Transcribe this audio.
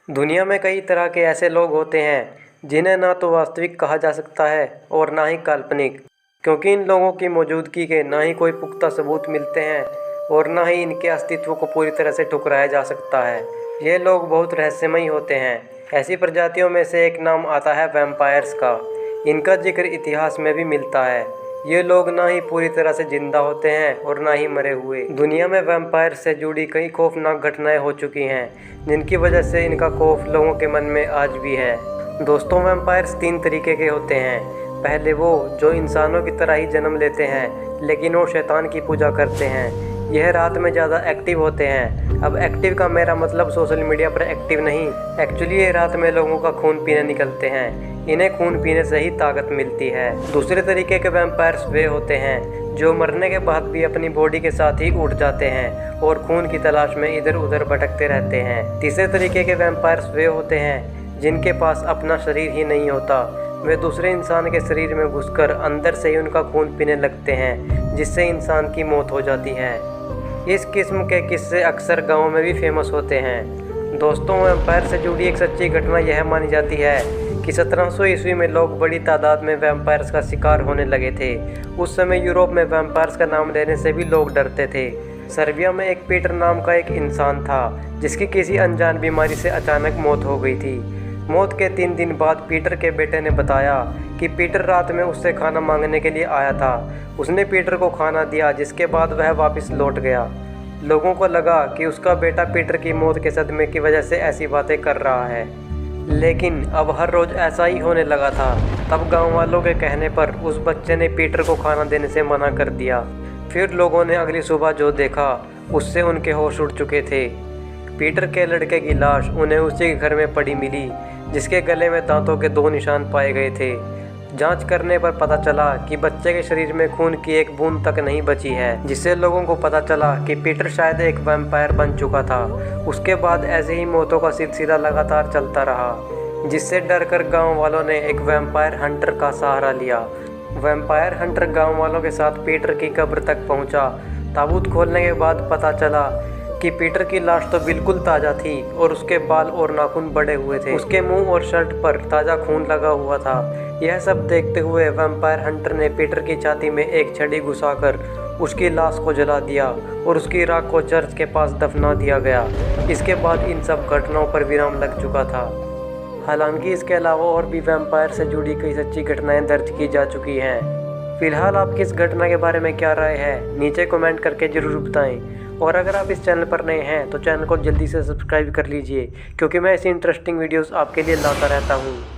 दुनिया में कई तरह के ऐसे लोग होते हैं जिन्हें ना तो वास्तविक कहा जा सकता है और ना ही काल्पनिक, क्योंकि इन लोगों की मौजूदगी के ना ही कोई पुख्ता सबूत मिलते हैं और ना ही इनके अस्तित्व को पूरी तरह से ठुकराया जा सकता है। ये लोग बहुत रहस्यमयी होते हैं। ऐसी प्रजातियों में से एक नाम आता है वैम्पायर्स का। इनका जिक्र इतिहास में भी मिलता है। ये लोग ना ही पूरी तरह से जिंदा होते हैं और ना ही मरे हुए। दुनिया में वैम्पायर से जुड़ी कई खौफनाक घटनाएं हो चुकी हैं, जिनकी वजह से इनका खौफ लोगों के मन में आज भी है। दोस्तों, वैम्पायर्स 3 तरीके के होते हैं। पहले वो जो इंसानों की तरह ही जन्म लेते हैं, लेकिन वो शैतान की पूजा करते हैं। यह रात में ज़्यादा एक्टिव होते हैं। अब एक्टिव का मेरा मतलब सोशल मीडिया पर एक्टिव नहीं, एक्चुअली ये रात में लोगों का खून पीने निकलते हैं। इन्हें खून पीने से ही ताकत मिलती है। दूसरे तरीके के वैम्पायर्स वे होते हैं जो मरने के बाद भी अपनी बॉडी के साथ ही उठ जाते हैं और खून की तलाश में इधर उधर भटकते रहते हैं। तीसरे तरीके के वैम्पायर्स वे होते हैं जिनके पास अपना शरीर ही नहीं होता। वे दूसरे इंसान के शरीर में घुसकर अंदर से ही उनका खून पीने लगते हैं, जिससे इंसान की मौत हो जाती है। इस किस्म के किस्से अक्सर गाँव में भी फेमस होते हैं। दोस्तों, वैम्पायर से जुड़ी एक सच्ची घटना यह मानी जाती है कि 1700 ईस्वी में लोग बड़ी तादाद में वैम्पायर्स का शिकार होने लगे थे। उस समय यूरोप में वैम्पायर्स का नाम लेने से भी लोग डरते थे। सर्बिया में एक पीटर नाम का एक इंसान था जिसकी किसी अनजान बीमारी से अचानक मौत हो गई थी। मौत के 3 दिन बाद पीटर के बेटे ने बताया कि पीटर रात में उससे खाना मांगने के लिए आया था। उसने पीटर को खाना दिया, जिसके बाद वह वापस लौट गया। लोगों को लगा कि उसका बेटा पीटर की मौत के सदमे की वजह से ऐसी बातें कर रहा है, लेकिन अब हर रोज़ ऐसा ही होने लगा था। तब गांव वालों के कहने पर उस बच्चे ने पीटर को खाना देने से मना कर दिया। फिर लोगों ने अगली सुबह जो देखा उससे उनके होश उड़ चुके थे। पीटर के लड़के की लाश उन्हें उसी के घर में पड़ी मिली, जिसके गले में दांतों के 2 निशान पाए गए थे। जांच करने पर पता चला कि बच्चे के शरीर में खून की एक बूंद तक नहीं बची है, जिससे लोगों को पता चला कि पीटर शायद एक वैम्पायर बन चुका था। उसके बाद ऐसे ही मौतों का सिलसिला लगातार चलता रहा, जिससे डरकर गांव वालों ने एक वैम्पायर हंटर का सहारा लिया। वैम्पायर हंटर गांव वालों के साथ पीटर की कब्र तक पहुंचा। ताबूत खोलने के बाद पता चला कि पीटर की लाश तो बिल्कुल ताज़ा थी और उसके बाल और नाखून बड़े हुए थे। उसके मुंह और शर्ट पर ताज़ा खून लगा हुआ था। यह सब देखते हुए वैम्पायर हंटर ने पीटर की छाती में एक छड़ी घुसाकर उसकी लाश को जला दिया और उसकी राख को चर्च के पास दफना दिया गया। इसके बाद इन सब घटनाओं पर विराम लग चुका था। हालांकि इसके अलावा और भी वैम्पायर से जुड़ी कई सच्ची घटनाएं दर्ज की जा चुकी हैं। फिलहाल आपकी इस घटना के बारे में क्या राय है, नीचे कमेंट करके ज़रूर बताएं। और अगर आप इस चैनल पर नए हैं तो चैनल को जल्दी से सब्सक्राइब कर लीजिए, क्योंकि मैं ऐसी इंटरेस्टिंग वीडियोस आपके लिए लाता रहता हूँ।